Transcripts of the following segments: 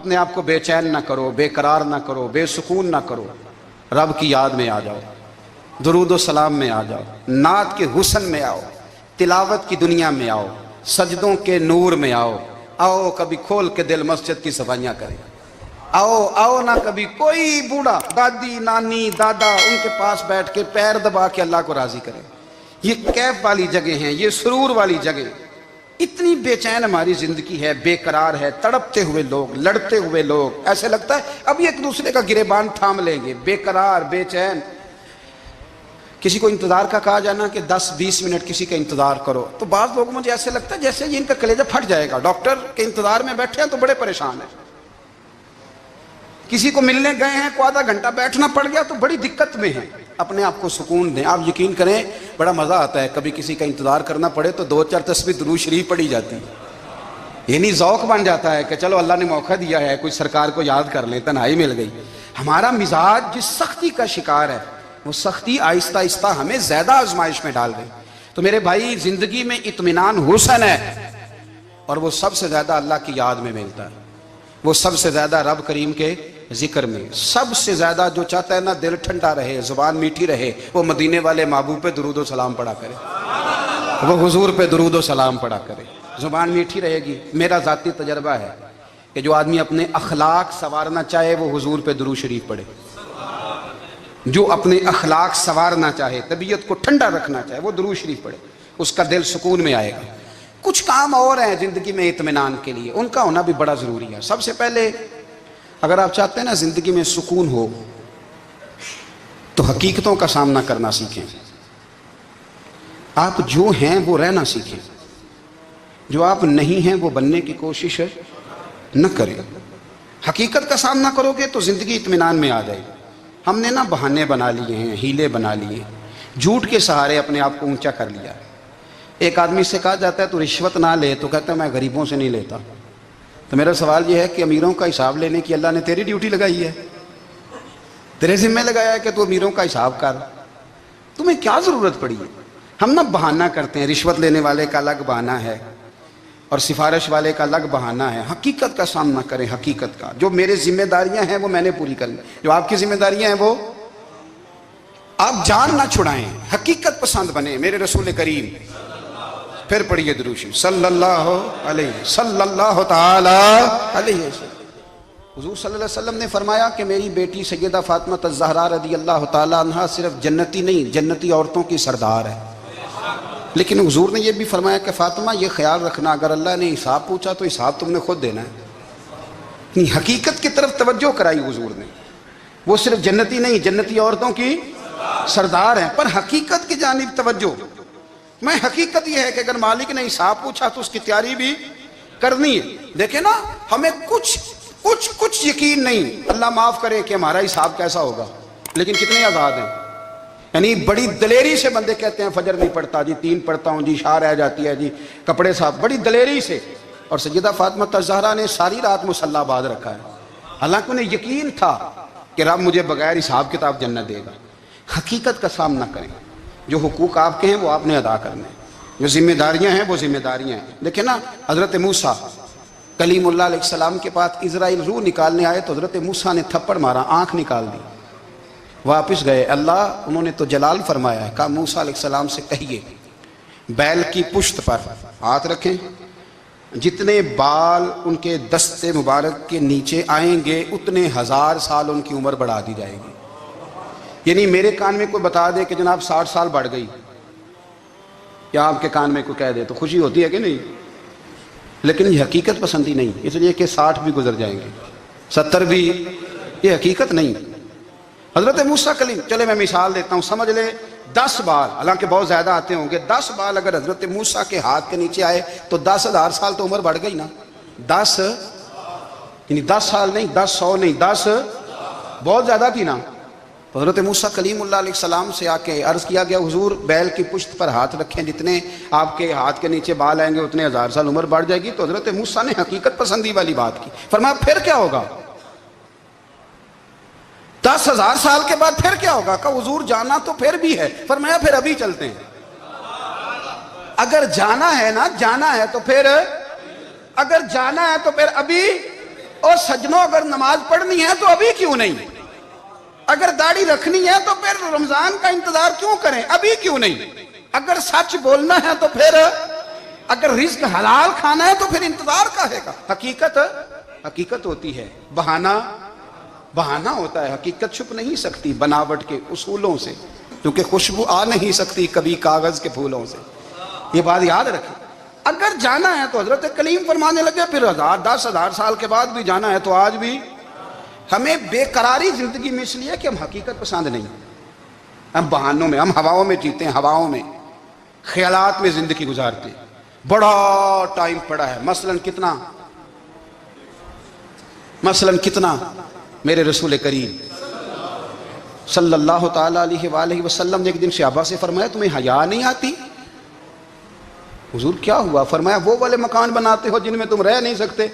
اپنے آپ کو بے چین نہ کرو، بے قرار نہ کرو، بے سکون نہ کرو، رب کی یاد میں آ جاؤ، درود و سلام میں آ جاؤ، نعت کے حسن میں آؤ، تلاوت کی دنیا میں آؤ، سجدوں کے نور میں آؤ، آؤ کبھی کھول کے دل مسجد کی صفائیاں کریں، آؤ آؤ نہ کبھی کوئی بوڑھا دادی نانی دادا ان کے پاس بیٹھ کے پیر دبا کے اللہ کو راضی کرے۔ یہ کیف والی جگہ ہیں، یہ سرور والی جگہ۔ اتنی بے چین ہماری زندگی ہے، بے قرار ہے، تڑپتے ہوئے لوگ، لڑتے ہوئے لوگ، ایسے لگتا ہے ابھی ایک دوسرے کا گریبان تھام لیں گے، بے قرار بے چین۔ کسی کو انتظار کا کہا جانا کہ 10-20 منٹ کسی کا انتظار کرو، تو بعض لوگوں مجھے ایسے لگتا ہے جیسے ان کا کلیجہ پھٹ جائے گا، ڈاکٹر کے انتظار میں بیٹھے ہیں تو بڑے پریشان ہیں۔ کسی کو ملنے گئے ہیں کو آدھا گھنٹہ بیٹھنا پڑ گیا تو بڑی دقت میں ہیں۔ اپنے آپ کو سکون دیں۔ آپ یقین کریں بڑا مزہ آتا ہے، کبھی کسی کا انتظار کرنا پڑے تو 2-4 تسبیح درود شریف پڑھی جاتی ہے، یعنی ذوق بن جاتا ہے کہ چلو اللہ نے موقع دیا ہے، کوئی سرکار کو یاد کر لیں، تنہائی مل گئی۔ ہمارا مزاج جس سختی کا شکار ہے، وہ سختی آہستہ آہستہ ہمیں زیادہ آزمائش میں ڈال گئی۔ تو میرے بھائی، زندگی میں اطمینان حسن ہے، اور وہ سب سے زیادہ اللہ کی یاد میں ملتا ہے، وہ سب سے زیادہ رب کریم کے ذکر میں۔ سب سے زیادہ جو چاہتا ہے نا دل ٹھنڈا رہے، زبان میٹھی رہے، وہ مدینے والے محبوب پہ درود و سلام پڑھا کرے، وہ حضور پہ درود و سلام پڑھا کرے، زبان میٹھی رہے گی۔ میرا ذاتی تجربہ ہے کہ جو آدمی اپنے اخلاق سنوارنا چاہے وہ حضور پہ درود شریف پڑھے، جو اپنے اخلاق سنوارنا چاہے، طبیعت کو ٹھنڈا رکھنا چاہے، وہ درود شریف پڑھے، اس کا دل سکون میں آئے گا۔ کچھ کام اور ہیں زندگی میں اطمینان کے لیے، ان کا ہونا بھی بڑا ضروری ہے۔ سب سے پہلے اگر آپ چاہتے ہیں نا زندگی میں سکون ہو تو حقیقتوں کا سامنا کرنا سیکھیں۔ آپ جو ہیں وہ رہنا سیکھیں، جو آپ نہیں ہیں وہ بننے کی کوشش نہ کریں۔ حقیقت کا سامنا کرو گے تو زندگی اطمینان میں آ جائے گی۔ ہم نے نا بہانے بنا لیے ہیں، ہیلے بنا لیے، جھوٹ کے سہارے اپنے آپ کو اونچا کر لیا۔ ایک آدمی سے کہا جاتا ہے تو رشوت نہ لے، تو کہتا ہے میں غریبوں سے نہیں لیتا۔ تو میرا سوال یہ ہے کہ امیروں کا حساب لینے کی اللہ نے تیری ڈیوٹی لگائی ہے، تیرے ذمہ لگایا ہے کہ تو امیروں کا حساب کر، تمہیں کیا ضرورت پڑی ہے؟ ہم نا بہانہ کرتے ہیں، رشوت لینے والے کا الگ بہانہ ہے اور سفارش والے کا الگ بہانہ ہے۔ حقیقت کا سامنا کریں، حقیقت کا۔ جو میرے ذمہ داریاں ہیں وہ میں نے پوری کرنی، جو آپ کی ذمہ داریاں ہیں وہ آپ جان نہ چھڑائیں، حقیقت پسند بنیں۔ میرے رسول کریم، پھر پڑھیے درود شریف، صلی اللہ تعالی علیہ وسلم۔ حضور صلی اللہ علیہ وسلم نے فرمایا کہ میری بیٹی سیدہ فاطمہ الزہرا رضی اللہ تعالی عنہا صرف جنتی نہیں، جنتی عورتوں کی سردار ہے۔ لیکن حضور نے یہ بھی فرمایا کہ فاطمہ یہ خیال رکھنا اگر اللہ نے حساب پوچھا تو حساب تم نے خود دینا ہے۔ حقیقت کی طرف توجہ کرائی حضور نے، وہ صرف جنتی نہیں، جنتی عورتوں کی سردار ہیں، پر حقیقت کی جانب توجہ۔ میں حقیقت یہ ہے کہ اگر مالک نے حساب پوچھا تو اس کی تیاری بھی کرنی ہے۔ دیکھیں نا، ہمیں کچھ یقین نہیں، اللہ معاف کرے کہ ہمارا حساب کیسا ہوگا، لیکن کتنے آزاد ہیں۔ یعنی بڑی دلیری سے بندے کہتے ہیں فجر نہیں پڑھتا جی، 3 پڑھتا ہوں جی، شاہ رہ جاتی ہے جی، کپڑے صاف، بڑی دلیری سے۔ اور سیدہ فاطمہ الزہرا نے ساری رات مصلی باز رکھا ہے، حالانکہ انہیں یقین تھا کہ رب مجھے بغیر حساب کتاب جنت دے گا۔ حقیقت کا سامنا کریں، جو حقوق آپ کے ہیں وہ آپ نے ادا کرنے ہیں، جو ذمہ داریاں ہیں وہ ذمہ داریاں ہیں۔ دیکھیں نا، حضرت موسیٰ کلیم اللہ علیہ السلام کے پاس اسرائیل روح نکالنے آئے تو حضرت موسیٰ نے تھپڑ مارا، آنکھ نکال دی، واپس گئے۔ اللہ انہوں نے تو جلال فرمایا ہے، کہا موسیٰ علیہ السلام سے کہیے بیل کی پشت پر ہاتھ رکھیں، جتنے بال ان کے دستے مبارک کے نیچے آئیں گے اتنے 1000 سال ان کی عمر بڑھا دی جائے گی۔ یعنی میرے کان میں کوئی بتا دے کہ جناب 60 سال بڑھ گئی، یا آپ کے کان میں کوئی کہہ دے تو خوشی ہوتی ہے کہ نہیں؟ لیکن یہ حقیقت پسندی نہیں، اس لیے کہ 60 بھی گزر جائیں گے، 70 بھی، یہ حقیقت نہیں۔ حضرت موسیٰ کلیم، چلے میں مثال دیتا ہوں، سمجھ لے 10 بال، حالانکہ بہت زیادہ آتے ہوں گے، 10 بال اگر حضرت موسیٰ کے ہاتھ کے نیچے آئے تو 10,000 سال تو عمر بڑھ گئی نا۔ 10 یعنی 10 سال نہیں، 10 100 نہیں، 10 بہت زیادہ تھی نا۔ حضرت موسیٰ کلیم اللہ علیہ السلام سے آ کے عرض کیا گیا حضور بیل کی پشت پر ہاتھ رکھیں، جتنے آپ کے ہاتھ کے نیچے بال آئیں گے اتنے 1000 سال عمر بڑھ جائے گی۔ تو حضرت موسیٰ نے حقیقت پسندی والی بات کی، فرمایا پھر کیا ہوگا؟ 10,000 سال کے بعد پھر کیا ہوگا؟ کہا حضور جانا تو پھر بھی ہے، فرمایا پھر ابھی چلتے ہیں۔ اگر جانا ہے نا، جانا ہے تو پھر، اگر جانا ہے تو پھر ابھی، اور سجنوں اگر نماز پڑھنی ہے تو ابھی کیوں نہیں؟ اگر داڑھی رکھنی ہے تو پھر رمضان کا انتظار کیوں کریں؟ ابھی کیوں نہیں؟ اگر سچ بولنا ہے تو پھر، اگر رزق حلال کھانا ہے تو پھر انتظار کا ہے گا؟ حقیقت ہوتی ہے، بہانہ ہوتا ہے، حقیقت چھپ نہیں سکتی بناوٹ کے اصولوں سے، کیونکہ خوشبو آ نہیں سکتی کبھی کاغذ کے پھولوں سے۔ یہ بات یاد رکھیں۔ اگر جانا ہے تو حضرت کلیم فرمانے لگے پھر 10,000 سال کے بعد بھی جانا ہے، تو آج بھی ہمیں بے قراری زندگی میں اس لیے کہ ہم حقیقت پسند نہیں، ہم بہانوں میں، ہم ہواؤں میں جیتے ہیں، ہواؤں میں، خیالات میں زندگی گزارتے ہیں۔ بڑا ٹائم پڑا ہے، مثلاً کتنا میرے رسول کریم صلی اللہ تعالیٰ علیہ وآلہ وسلم نے ایک دن صحابہ سے فرمایا تمہیں حیا نہیں آتی؟ حضور کیا ہوا؟ فرمایا وہ والے مکان بناتے ہو جن میں تم رہ نہیں سکتے،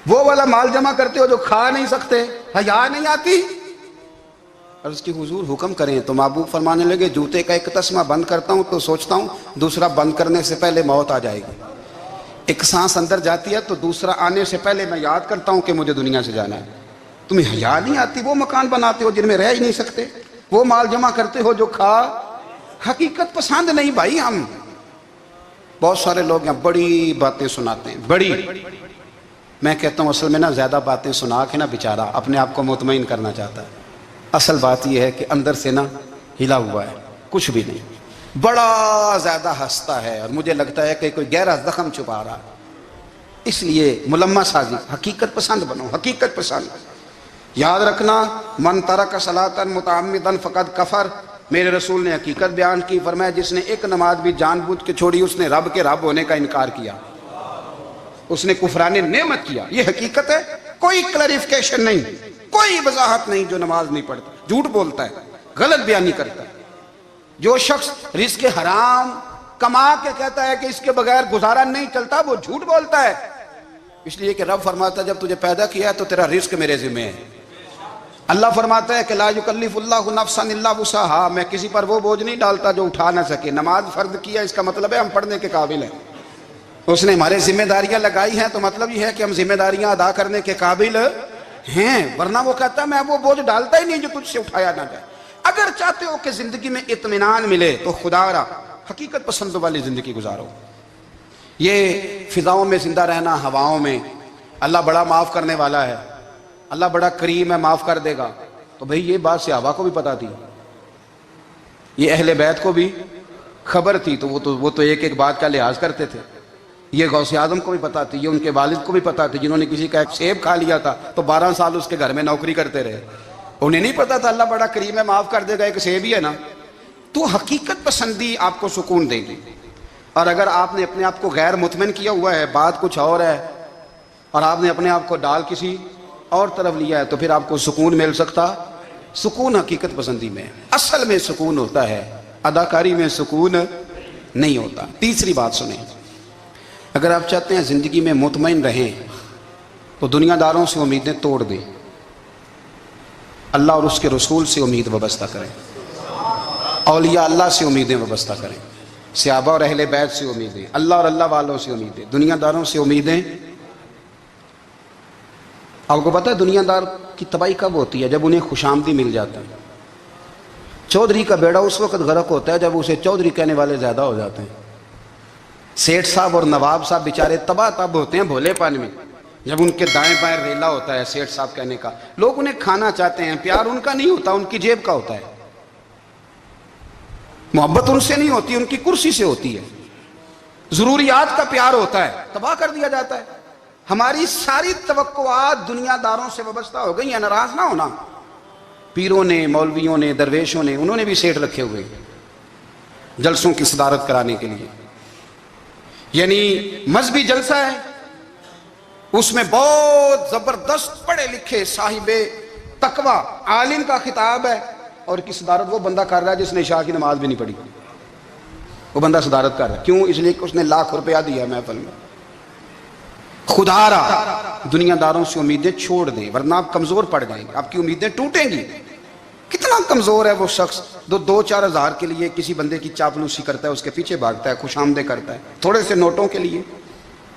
وہ والا مال جمع کرتے ہو جو کھا نہیں سکتے، حیا نہیں آتی؟ عرض کی حضور حکم کریں تو محبوب فرمانے لگے جوتے کا ایک تسمہ بند کرتا ہوں تو سوچتا ہوں دوسرا بند کرنے سے پہلے موت آ جائے گی، ایک سانس اندر جاتی ہے تو دوسرا آنے سے پہلے میں یاد کرتا ہوں کہ مجھے دنیا سے جانا ہے۔ تمہیں حیا نہیں آتی؟ وہ مکان بناتے ہو جن میں رہ ہی نہیں سکتے، وہ مال جمع کرتے ہو جو کھا، حقیقت پسند نہیں بھائی ہم۔ بہت سارے لوگ ہیں بڑی باتیں سناتے ہیں، بڑی، میں کہتا ہوں اصل میں نا زیادہ باتیں سنا کے نا بیچارہ اپنے آپ کو مطمئن کرنا چاہتا ہے، اصل بات یہ ہے کہ اندر سے نا ہلا ہوا ہے، کچھ بھی نہیں، بڑا زیادہ ہنستا ہے اور مجھے لگتا ہے کہ کوئی گہرا زخم چھپا رہا۔ اس لیے ملمہ سازی، حقیقت پسند بنو، حقیقت پسند۔ یاد رکھنا من ترک صلاۃ متعمدا فقد کفر، میرے رسول نے حقیقت بیان کی، فرمایا جس نے ایک نماز بھی جان بوجھ کے چھوڑی اس نے رب کے رب ہونے کا انکار کیا، اس نے کفران نعمت کیا۔ یہ حقیقت ہے، کوئی کلیریفیکیشن نہیں، کوئی وضاحت نہیں۔ جو نماز نہیں پڑھتا جھوٹ بولتا ہے، غلط بیانی کرتا ہے۔ جو شخص رزق حرام کما کے کہتا ہے کہ اس کے بغیر گزارا نہیں چلتا، وہ جھوٹ بولتا ہے، اس لیے کہ رب فرماتا ہے جب تجھے پیدا کیا ہے تو تیرا رزق میرے ذمہ ہے۔ اللہ فرماتا ہے کہ لا یکلف اللہ نفسا الا وسعہا، میں کسی پر وہ بوجھ نہیں ڈالتا جو اٹھا نہ سکے۔ نماز فرض کیا اس کا مطلب ہے ہم پڑھنے کے قابل ہیں، اس نے ہمارے ذمہ داریاں لگائی ہیں تو مطلب یہ ہے کہ ہم ذمہ داریاں ادا کرنے کے قابل ہیں، ورنہ وہ کہتا ہے میں وہ بوجھ ڈالتا ہی نہیں جو تجھ سے اٹھایا نہ جائے۔ اگر چاہتے ہو کہ زندگی میں اطمینان ملے تو خدا را حقیقت پسند والی زندگی گزارو۔ یہ فضاؤں میں زندہ رہنا، ہواؤں میں، اللہ بڑا معاف کرنے والا ہے، اللہ بڑا کریم ہے، معاف کر دے گا، تو بھئی یہ بات صحابہ کو بھی پتا تھی، یہ اہل بیت کو بھی خبر تھی، تو وہ تو ایک ایک بات کا لحاظ کرتے تھے۔ یہ غوث اعظم کو بھی پتا تھی، یہ ان کے والد کو بھی پتا تھی، جنہوں نے کسی کا ایک سیب کھا لیا تھا تو 12 سال اس کے گھر میں نوکری کرتے رہے، انہیں نہیں پتا تھا اللہ بڑا کریم ہے، معاف کر دے گا، ایک سیب ہی ہے نا۔ تو حقیقت پسندی آپ کو سکون دے گی، اور اگر آپ نے اپنے آپ کو غیر مطمئن کیا ہوا ہے، بات کچھ اور ہے، اور آپ نے اپنے آپ کو ڈال کسی اور طرف لیا ہے، تو پھر آپ کو سکون مل سکتا؟ سکون حقیقت پسندی میں، اصل میں سکون ہوتا ہے، اداکاری میں سکون نہیں ہوتا۔ تیسری بات سنیں، اگر آپ چاہتے ہیں زندگی میں مطمئن رہیں تو دنیا داروں سے امیدیں توڑ دیں، اللہ اور اس کے رسول سے امید وابستہ کریں، اولیاء اللہ سے امیدیں وابستہ کریں، صحابہ اور اہل بیت سے امیدیں، اللہ اور اللہ والوں سے امیدیں، دنیا داروں سے امیدیں۔ آپ کو پتہ ہے دنیا دار کی تباہی کب ہوتی ہے؟ جب انہیں خوش آمدی مل جاتا ہے۔ چودھری کا بیڑا اس وقت غرق ہوتا ہے جب اسے چودھری کہنے والے زیادہ ہو جاتے ہیں۔ سیٹھ صاحب اور نواب صاحب بیچارے تباہ تب ہوتے ہیں بھولے پن میں، جب ان کے دائیں بائیں ریلا ہوتا ہے سیٹھ صاحب کہنے کا، لوگ انہیں کھانا چاہتے ہیں، پیار ان کا نہیں ہوتا، ان کی جیب کا ہوتا ہے، محبت ان سے نہیں ہوتی، ان کی کرسی سے ہوتی ہے، ضروریات کا پیار ہوتا ہے، تباہ کر دیا جاتا ہے۔ ہماری ساری توقعات دنیا داروں سے وابستہ ہو گئی ہیں، ناراض نہ ہونا۔ پیروں نے، مولویوں نے، درویشوں نے، انہوں نے بھی سیٹ رکھے ہوئے جلسوں کی صدارت کرانے کے لیے، یعنی مذہبی جلسہ ہے، اس میں بہت زبردست پڑھے لکھے صاحب تقوی عالم کا خطاب ہے، اور کی صدارت وہ بندہ کر رہا ہے جس نے عشاء کی نماز بھی نہیں پڑھی، وہ بندہ صدارت کر رہا ہے، کیوں؟ اس لیے کہ اس نے لاکھ روپیہ دیا محفل میں۔ خدا را دنیا داروں سے امیدیں چھوڑ دیں، ورنہ آپ کمزور پڑ جائیں گے، آپ کی امیدیں ٹوٹیں گی۔ کتنا کمزور ہے وہ شخص جو 2-4 ہزار کے لیے کسی بندے کی چاپلوسی کرتا ہے، اس کے پیچھے بھاگتا ہے، خوش آمدیں کرتا ہے، تھوڑے سے نوٹوں کے لیے۔